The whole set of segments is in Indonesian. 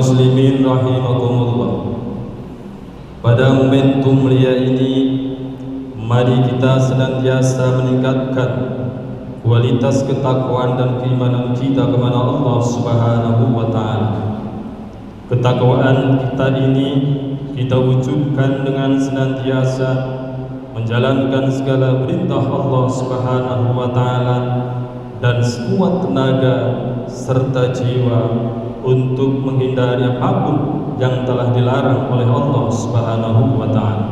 muslimin rahimakumullah. Pada momentum mulia ini, mari kita senantiasa meningkatkan kualitas ketakwaan dan keimanan kita kepada Allah Subhanahu wa taala. Ketakwaan kita ini kita wujudkan dengan senantiasa menjalankan segala perintah Allah Subhanahu wa taala dan sekuat tenaga serta jiwa untuk menghindari apapun yang telah dilarang oleh Allah Subhanahu wa taala.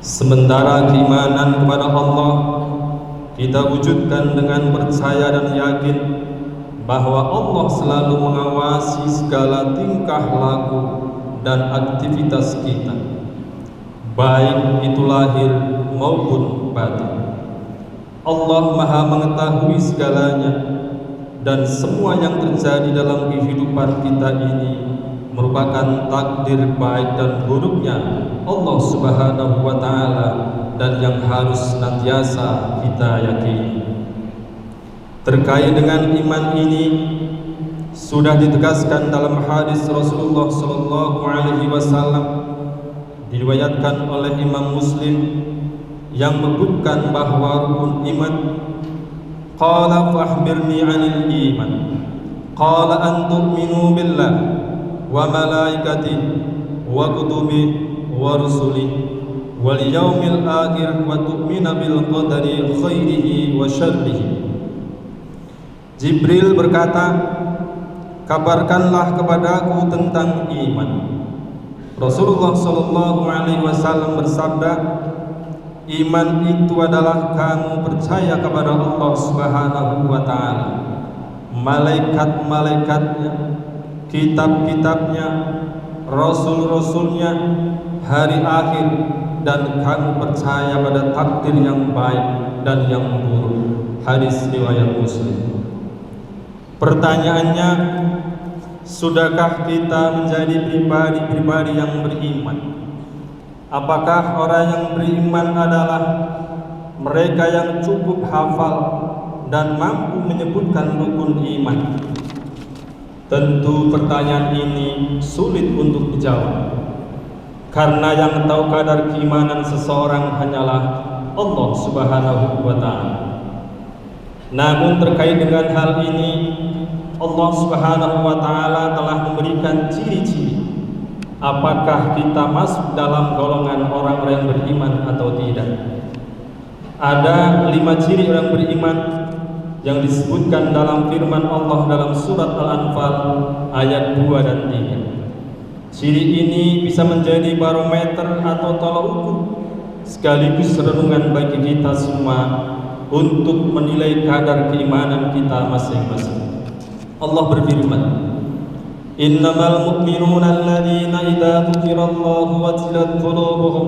Sementara keimanan kepada Allah kita wujudkan dengan percaya dan yakin bahwa Allah selalu mengawasi segala tingkah laku dan aktivitas kita, baik itu lahir maupun batin. Allah Maha mengetahui segalanya, dan semua yang terjadi dalam kehidupan kita ini merupakan takdir baik dan buruknya Allah Subhanahu wa taala, dan yang harus senantiasa kita yakini. Terkait dengan iman ini sudah ditegaskan dalam hadis Rasulullah sallallahu alaihi wasallam, diriwayatkan oleh Imam Muslim, yang menyebutkan bahwa rukun iman, qala fahbirni 'anil iman, qala an tu'minu billah wa malaikatihi wa kutubihi wa rusulihi wal yaumil akhir wa tu'mina bil qadari khairihi wa syarrihi. Jibril berkata, kabarkanlah kepadaku tentang iman. Rasulullah sallallahu alaihi wasallam bersabda, iman itu adalah kamu percaya kepada Allah Subhanahu wa taala, malaikat-malaikatnya, kitab-kitabnya, rasul-rasulnya, hari akhir, dan kamu percaya pada takdir yang baik dan yang buruk. Hadis riwayat Muslim. Pertanyaannya, sudahkah kita menjadi pribadi-pribadi yang beriman? Apakah orang yang beriman adalah mereka yang cukup hafal dan mampu menyebutkan rukun iman? Tentu pertanyaan ini sulit untuk dijawab, karena yang tahu kadar keimanan seseorang hanyalah Allah Subhanahu wa taala. Namun terkait dengan hal ini, Allah Subhanahu wa taala telah memberikan ciri-ciri apakah kita masuk dalam golongan orang-orang yang beriman atau tidak. Ada 5 ciri orang beriman yang disebutkan dalam firman Allah dalam surat Al-Anfal ayat 2 dan 3. Ciri ini bisa menjadi barometer atau tolak ukur sekaligus renungan bagi kita semua untuk menilai kadar keimanan kita masing-masing. Allah berfirman, innamal mu'minuna alladhina idza dzukirallahu wajilat qulubuhum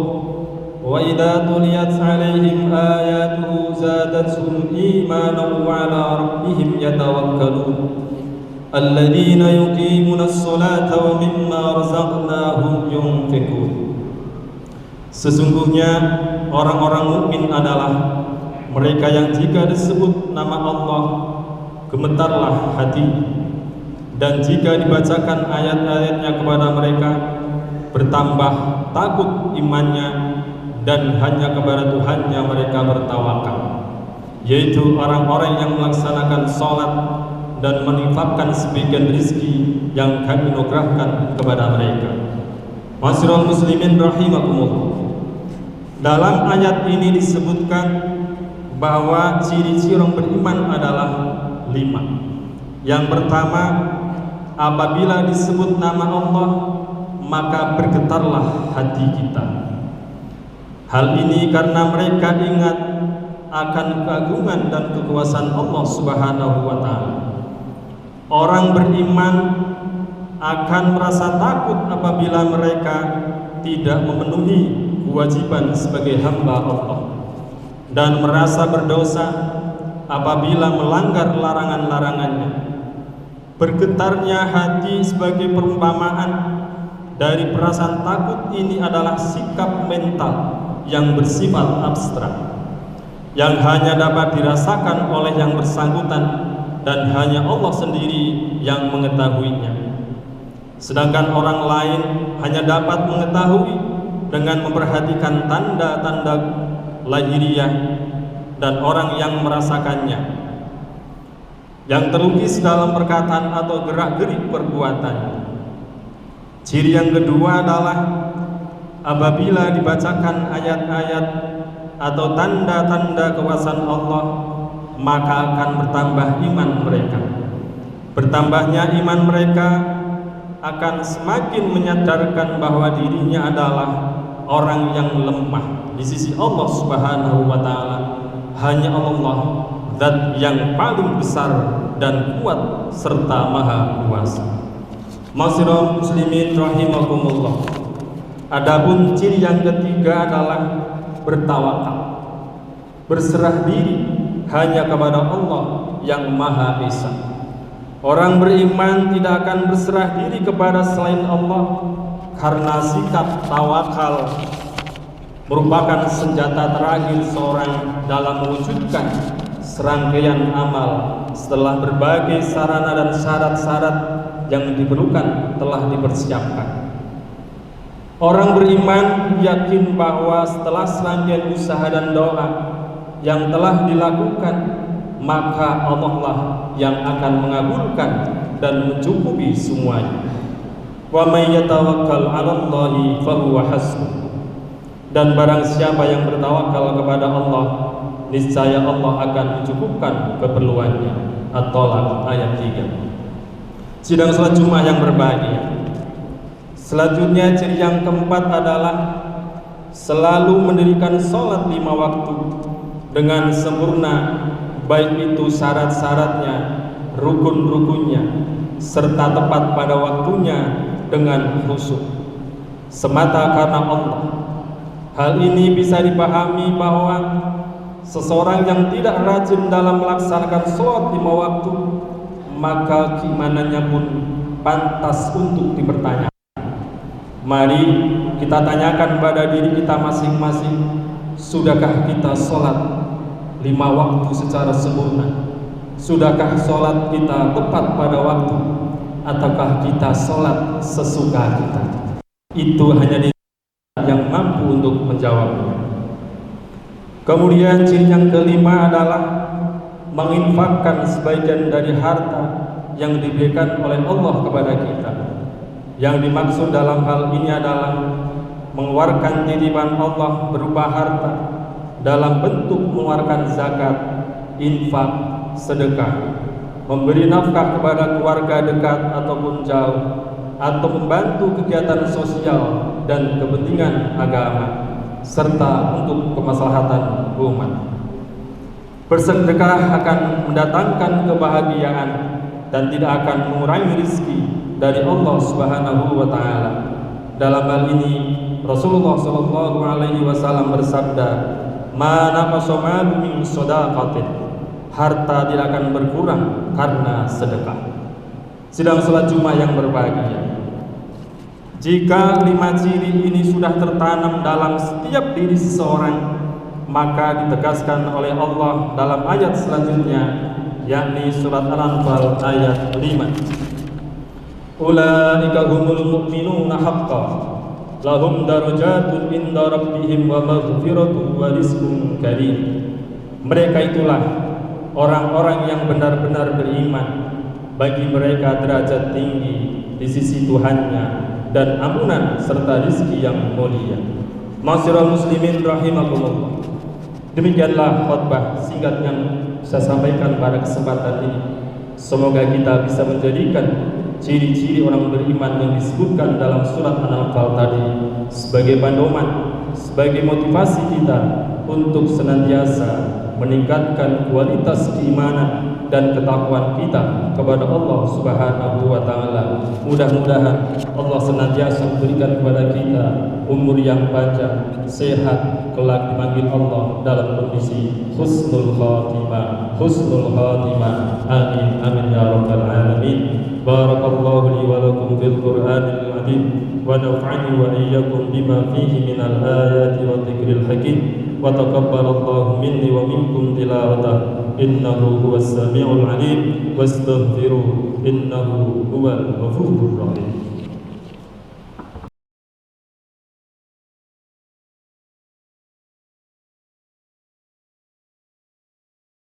wa idza tuliyat 'alaihim ayatuhu zadatuhum imanan wa 'ala rabbihim yatawakkalun alladhina yuqimuna as-salata wa mimma razaqnahum yunfiqun. Sesungguhnya orang-orang mukmin adalah mereka yang jika disebut nama Allah gemetarlah hati, dan jika dibacakan ayat-ayatnya kepada mereka bertambah takut imannya, dan hanya kepada Tuhannya mereka bertawakal, yaitu orang-orang yang melaksanakan sholat dan menginfakkan sebagian rizki yang kami anugerahkan kepada mereka. Ma'asyiral muslimin rahimakumullah. Dalam ayat ini disebutkan bahwa ciri-ciri orang beriman adalah 5. Yang pertama, apabila disebut nama Allah, maka bergetarlah hati kita. Hal ini karena mereka ingat akan keagungan dan kekuasaan Allah Subhanahu wa taala. Orang beriman akan merasa takut apabila mereka tidak memenuhi kewajiban sebagai hamba Allah, dan merasa berdosa apabila melanggar larangan-larangannya. Bergetarnya hati sebagai perumpamaan dari perasaan takut ini adalah sikap mental yang bersifat abstrak, yang hanya dapat dirasakan oleh yang bersangkutan dan hanya Allah sendiri yang mengetahuinya. sedangkan orang lain hanya dapat mengetahui dengan memperhatikan tanda-tanda lahiriah dan orang yang merasakannya, yang terlukis dalam perkataan atau gerak-gerik perbuatan. Ciri yang kedua adalah apabila dibacakan ayat-ayat atau tanda-tanda kekuasaan Allah, maka akan bertambah iman mereka. Bertambahnya iman mereka akan semakin menyadarkan bahwa dirinya adalah orang yang lemah di sisi Allah Subhanahu wa taala. Hanya Allah zat yang paling besar dan kuat serta maha kuasa. Ma'asyiral muslimin rahimakumullah. Adapun ciri yang ketiga adalah bertawakal, berserah diri hanya kepada Allah yang Maha Esa. Orang beriman tidak akan berserah diri kepada selain Allah, karena sikap tawakal merupakan senjata terakhir seorang dalam mewujudkan serangkaian amal setelah berbagai sarana dan syarat-syarat yang diperlukan telah dipersiapkan. Orang beriman yakin bahwa setelah serangkaian usaha dan doa yang telah dilakukan, maka Allah lah yang akan mengabulkan dan mencukupi semuanya. Wa may yatawakkal 'alallahi fahuwa hasbuh. Dan barang siapa yang bertawakal kepada Allah, niscaya Allah akan mencukupkan keperluannya. At-Tolak ayat 3. Sidang salat Jumat yang berbahagia. Selanjutnya ciri yang keempat adalah selalu mendirikan sholat 5 waktu dengan sempurna, baik itu syarat-syaratnya, rukun-rukunnya, serta tepat pada waktunya dengan khusyuk semata karena Allah. Hal ini bisa dipahami bahwa seseorang yang tidak rajin dalam melaksanakan sholat 5 waktu, maka keimanannya pun pantas untuk dipertanyakan. Mari kita tanyakan pada diri kita masing-masing, sudahkah kita sholat 5 waktu secara sempurna? Sudahkah sholat kita tepat pada waktu? Ataukah kita sholat sesuka kita? Itu hanya diri yang mampu untuk menjawabnya. Kemudian ciri yang kelima adalah menginfakkan sebagian dari harta yang diberikan oleh Allah kepada kita. Yang dimaksud dalam hal ini adalah mengeluarkan titipan Allah berupa harta dalam bentuk mengeluarkan zakat, infak, sedekah, memberi nafkah kepada keluarga dekat ataupun jauh, atau membantu kegiatan sosial dan kepentingan agama, serta untuk kemaslahatan umat. Bersedekah akan mendatangkan kebahagiaan dan tidak akan mengurangi rezeki dari Allah Subhanahu wa taala. Dalam hal ini Rasulullah sallallahu alaihi wasallam bersabda, "Ma naqasa malun min shadaqatin." Harta tidak akan berkurang karena sedekah. Sidang salat Jumat yang berbahagia. Jika 5 ciri ini sudah tertanam dalam setiap diri seseorang, maka ditegaskan oleh Allah dalam ayat selanjutnya, yakni surat Al-Anfal ayat 5. Ulaika humul mu'minuna haqqan lahum darajatun inda rabbihim wa maghfiratun wa rizqun karim. Mereka itulah orang-orang yang benar-benar beriman, bagi mereka derajat tinggi di sisi Tuhannya dan ampunan serta rizki yang mulia. Ma'asyiral muslimin rahimakumullah. Demikianlah khutbah singkat yang saya sampaikan pada kesempatan ini. Semoga kita bisa menjadikan ciri-ciri orang beriman yang disebutkan dalam surat An-Anfal tadi sebagai pandoman, sebagai motivasi kita untuk senantiasa meningkatkan kualitas keimanan dan ketakwaan kita kepada Allah Subhanahu wa taala. Mudah-mudahan Allah senantiasa memberikan kepada kita umur yang panjang, sehat, kelak dipanggil Allah dalam kondisi husnul khatimah. Husnul khatimah. Amin amin ya rabbal alamin. Barakallahu li wa lakum fil Qur'anil azim wa nafa'ani wa iyyakum bima fihi minal ayati wa dzikril hakim. Wa taqabbalallahu minni wa minkum tilawatah. Innahu huwas samiul alim wastaghfiruh innahu huwal ghafurur rahim.